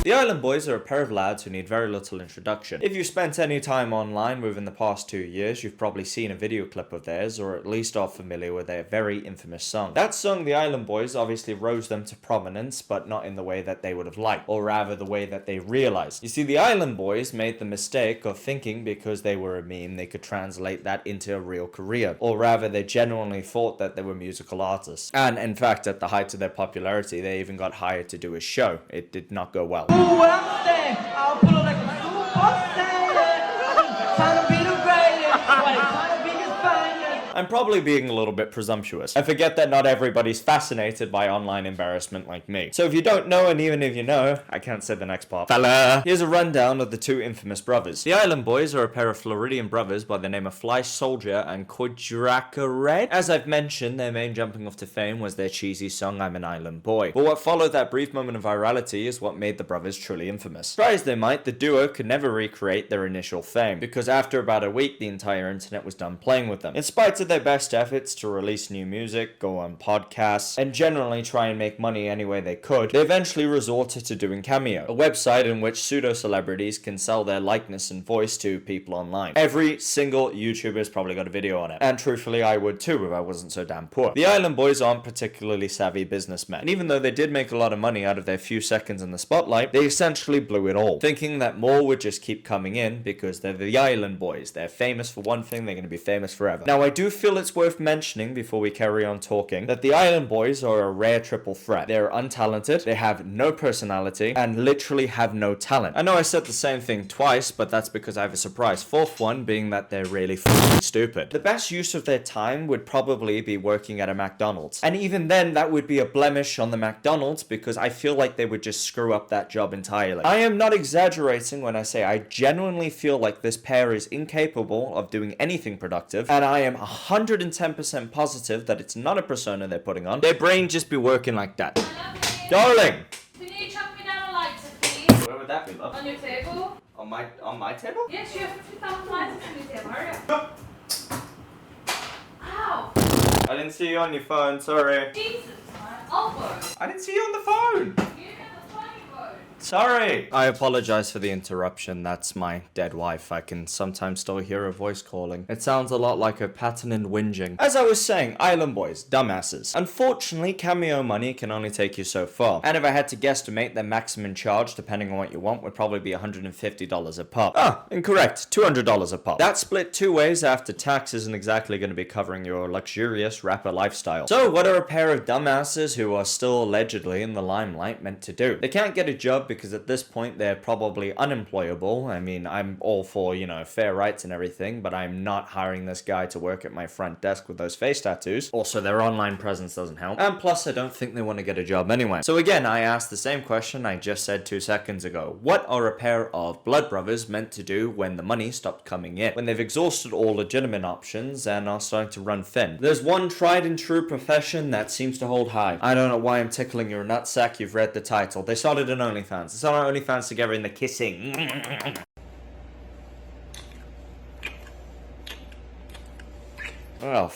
The Island Boys are a pair of lads who need very little introduction. If you've spent any time online within the past 2 years, you've probably seen a video clip of theirs, or at least are familiar with their very infamous song. That song, The Island Boys, obviously rose them to prominence, but not in the way that they would have liked, or rather the way that they realized. You see, the Island Boys made the mistake of thinking because they were a meme, they could translate that into a real career, or rather they genuinely thought that they were musical artists. And in fact, at the height of their popularity, they even got hired to do a show. It did not go well. I'll pull it like a super saiyan. Trying to be the greatest. Trying to be his finest. I'm probably being a little bit presumptuous. I forget that not everybody's fascinated by online embarrassment like me. So if you don't know, and even if you know, I can't say the next part. Fella! Here's a rundown of the two infamous brothers. The Island Boys are a pair of Floridian brothers by the name of Fly Soldier and Quadraka Red. As I've mentioned, their main jumping off to fame was their cheesy song, I'm an Island Boy. But what followed that brief moment of virality is what made the brothers truly infamous. Try as they might, the duo could never recreate their initial fame, because after about a week, the entire internet was done playing with them. In spite of their best efforts to release new music, go on podcasts, and generally try and make money any way they could, they eventually resorted to doing Cameo, a website in which pseudo-celebrities can sell their likeness and voice to people online. Every single YouTuber's probably got a video on it, and truthfully I would too if I wasn't so damn poor. The Island Boys aren't particularly savvy businessmen, and even though they did make a lot of money out of their few seconds in the spotlight, they essentially blew it all, thinking that more would just keep coming in because they're the Island Boys. They're famous for one thing, they're going to be famous forever. Now I do feel it's worth mentioning before we carry on talking that the Island Boys are a rare triple threat. They're untalented, they have no personality, and literally have no talent. I know I said the same thing twice, but that's because I have a surprise fourth one, being that they're really f***ing stupid. The best use of their time would probably be working at a McDonald's. And even then, that would be a blemish on the McDonald's because I feel like they would just screw up that job entirely. I am not exaggerating when I say I genuinely feel like this pair is incapable of doing anything productive, and I am 110% positive that it's not a persona they're putting on. Their brain just be working like that. Darling! Can you chuck me down a lighter, please? Where would that be, love? On your table? On my table? Yes, you have 50,000 lighters on your table. Hurry up. Ow! I didn't see you on your phone, sorry. Jesus, my elbow. I didn't see you on the phone! You have a funny phone. Sorry! I apologize for the interruption. That's my dead wife. I can sometimes still hear her voice calling. It sounds a lot like her patterned whinging. As I was saying, Island Boys, dumbasses. Unfortunately, Cameo money can only take you so far. And if I had to guesstimate, their maximum charge, depending on what you want, would probably be $150 a pop. Ah, incorrect. $200 a pop. That split two ways after tax isn't exactly going to be covering your luxurious rapper lifestyle. So what are a pair of dumbasses who are still allegedly in the limelight meant to do? They can't get a job because at this point they're probably unemployable. I mean, I'm all for, fair rights and everything, but I'm not hiring this guy to work at my front desk with those face tattoos. Also, their online presence doesn't help. And plus, I don't think they want to get a job anyway. So again, I asked the same question I just said 2 seconds ago. What are a pair of blood brothers meant to do when the money stopped coming in? When they've exhausted all legitimate options and are starting to run thin? There's one tried and true profession that seems to hold high. I don't know why I'm tickling your nutsack. You've read the title. They started an OnlyFans. They started an OnlyFans together in the kissing. Oh,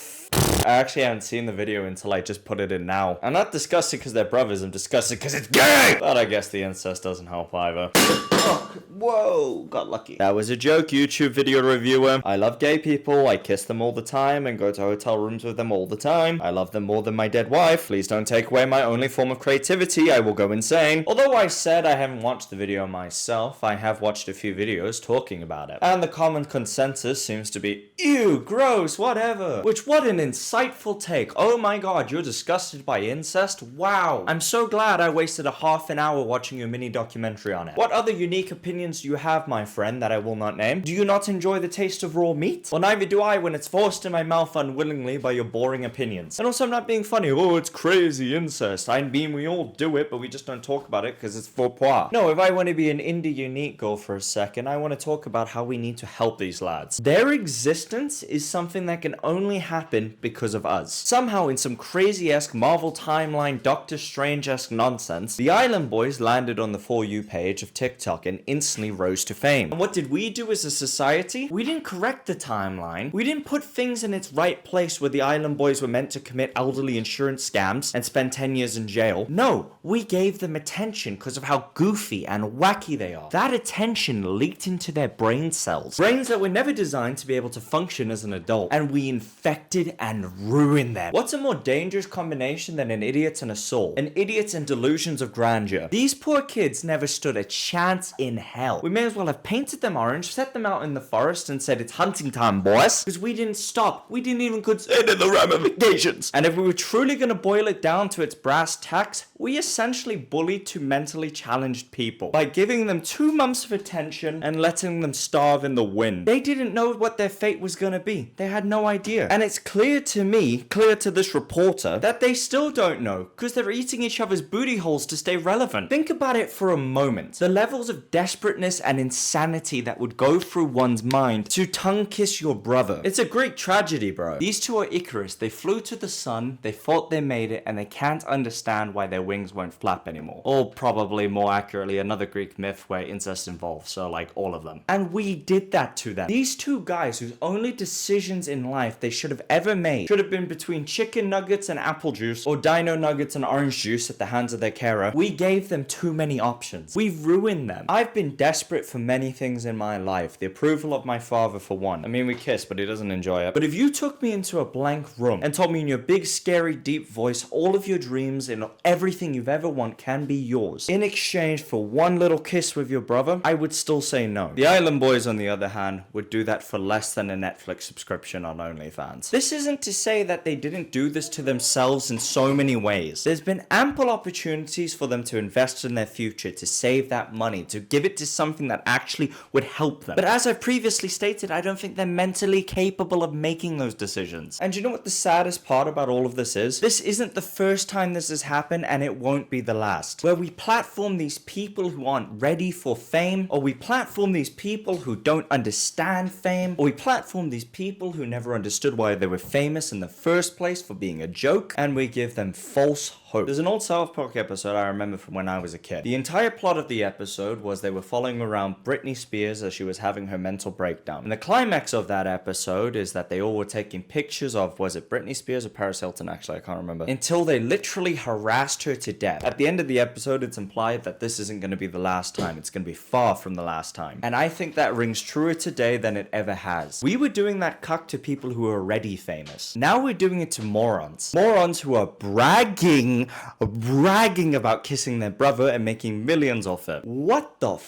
I actually haven't seen the video until I just put it in now. I'm not disgusted because they're brothers, I'm disgusted because it's gay! But I guess the incest doesn't help either. Oh, whoa, got lucky. That was a joke, YouTube video reviewer. I love gay people, I kiss them all the time and go to hotel rooms with them all the time. I love them more than my dead wife. Please don't take away my only form of creativity, I will go insane. Although I said I haven't watched the video myself, I have watched a few videos talking about it. And the common consensus seems to be, ew, gross, whatever. Which, what an insightful take. Oh my god, you're disgusted by incest? Wow. I'm so glad I wasted a half an hour watching your mini documentary on it. What other unique opinions do you have, my friend, that I will not name? Do you not enjoy the taste of raw meat? Well, neither do I when it's forced in my mouth unwillingly by your boring opinions. And also, I'm not being funny. Oh, it's crazy incest. I mean, we all do it, but we just don't talk about it because it's faux pas. No, if I want to be an indie unique girl for a second, I want to talk about how we need to help these lads. Their existence is something that can only happen because of us. Somehow, in some crazy-esque Marvel timeline, Doctor Strange-esque nonsense, the Island Boys landed on the For You page of TikTok and instantly rose to fame. And what did we do as a society? We didn't correct the timeline. We didn't put things in its right place where the Island Boys were meant to commit elderly insurance scams and spend 10 years in jail. No, we gave them attention because of how goofy and wacky they are. That attention leaked into their brain cells. Brains that were never designed to be able to function as an adult. And we infected and ruined them. What's a more dangerous combination than an idiot and a soul? An idiot and delusions of grandeur. These poor kids never stood a chance in hell. We may as well have painted them orange, set them out in the forest and said it's hunting time, boys. Because we didn't stop. We didn't even consider the ramifications. And if we were truly going to boil it down to its brass tacks, we essentially bullied two mentally challenged people by giving them 2 months of attention and letting them starve in the wind. They didn't know what their fate was going to be. They had no idea. And it's clear to me, clear to this reporter, that they still don't know because they're eating each other's booty holes to stay relevant. Think about it for a moment. The levels of desperateness and insanity that would go through one's mind to tongue kiss your brother. It's a great tragedy, bro. These two are Icarus. They flew to the sun, they thought they made it, and they can't understand why their wings won't flap anymore. Or probably more accurately, another Greek myth where incest involved, so like all of them. And we did that to them. These two guys whose only decisions in life they should have ever made should have been between chicken nuggets and apple juice or dino nuggets and orange juice at the hands of their carer. We gave them too many options. We ruined them. I've been desperate for many things in my life. The approval of my father for one. I mean, we kiss, but he doesn't enjoy it. But if you took me into a blank room and told me in your big, scary, deep voice, all of your dreams and everything you've ever want can be yours, in exchange for one little kiss with your brother, I would still say no. The Island Boys, on the other hand, would do that for less than a Netflix subscription on OnlyFans. This isn't to say that they didn't do this to themselves in so many ways. There's been ample opportunities for them to invest in their future, to save that money, to give it to something that actually would help them. But as I've previously stated, I don't think they're mentally capable of making those decisions. And you know what the saddest part about all of this is? This isn't the first time this has happened, and it won't be the last. Where we platform these people who aren't ready for fame, or we platform these people who don't understand fame, or we platform these people who never understood why they were famous in the first place for being a joke, and we give them false hope. There's an old South Park episode I remember from when I was a kid. The entire plot of the episode was they were following around Britney Spears as she was having her mental breakdown. And the climax of that episode is that they all were taking pictures of, was it Britney Spears or Paris Hilton, actually, I can't remember, until they literally harassed her to death. At the end of the episode, it's implied that this isn't going to be the last time. It's going to be far from the last time. And I think that rings truer today than it ever has. We were doing that cuck to people who are already famous. Now we're doing it to morons. Morons who are bragging about kissing their brother and making millions off it. What the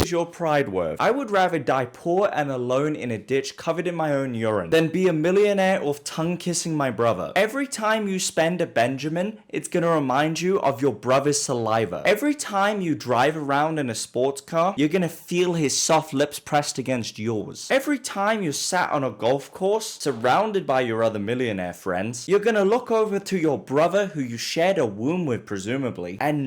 is your pride worth? I would rather die poor and alone in a ditch covered in my own urine than be a millionaire off tongue kissing my brother. Every time you spend a Benjamin, it's gonna remind you of your brother's saliva. Every time you drive around in a sports car, you're gonna feel his soft lips pressed against yours. Every time you sat on a golf course surrounded by your other millionaire friends, you're gonna look over to your brother who you shared a womb with presumably and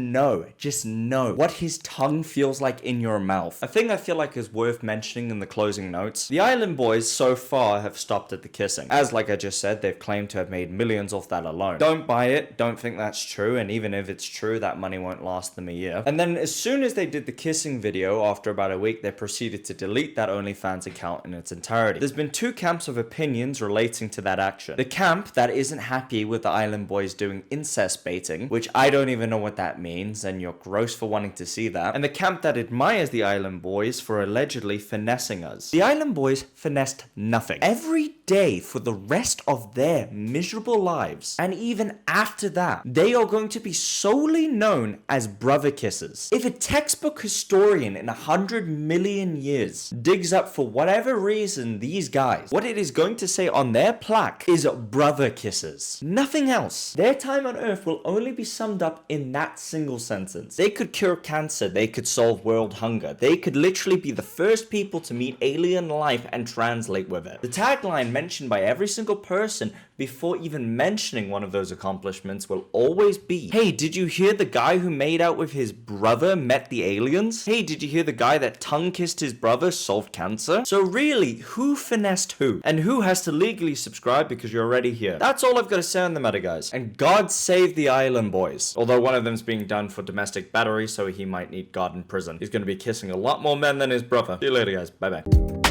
just know what his tongue feels like in your mouth. A thing I feel like is worth mentioning in the closing notes. The Island Boys so far have stopped at the kissing. As like I just said, they've claimed to have made millions off that alone. Don't buy it, don't think that's true, and even if it's true, that money won't last them a year. And then as soon as they did the kissing video, after about a week, they proceeded to delete that OnlyFans account in its entirety. There's been 2 camps of opinions relating to that action. The camp that isn't happy with the Island Boys doing incest baiting, which I don't even know what that means, and you're gross for wanting to see that. And the camp that admires the Island Boys for allegedly finessing us. The Island Boys finessed nothing. Every day for the rest of their miserable lives, and even after that, they are going to be solely known as brother kissers. If a textbook historian in 100 million years digs up for whatever reason these guys, what it is going to say on their plaque is brother kissers. Nothing else. Their time on Earth will only be summed up in that single sentence. They could cure cancer, they could solve world hunger, they could literally be the first people to meet alien life and translate with it. The tagline mentioned by every single person before even mentioning one of those accomplishments will always be, hey, did you hear the guy who made out with his brother met the aliens? Hey, did you hear the guy that tongue-kissed his brother solved cancer? So really, who finessed who? And who has to legally subscribe because you're already here? That's all I've got to say on the matter, guys. And God save the island boys. Although one of them's being done for domestic battery, so he might need God in prison. He's going to be kissing a lot more men than his brother. See you later, guys. Bye-bye.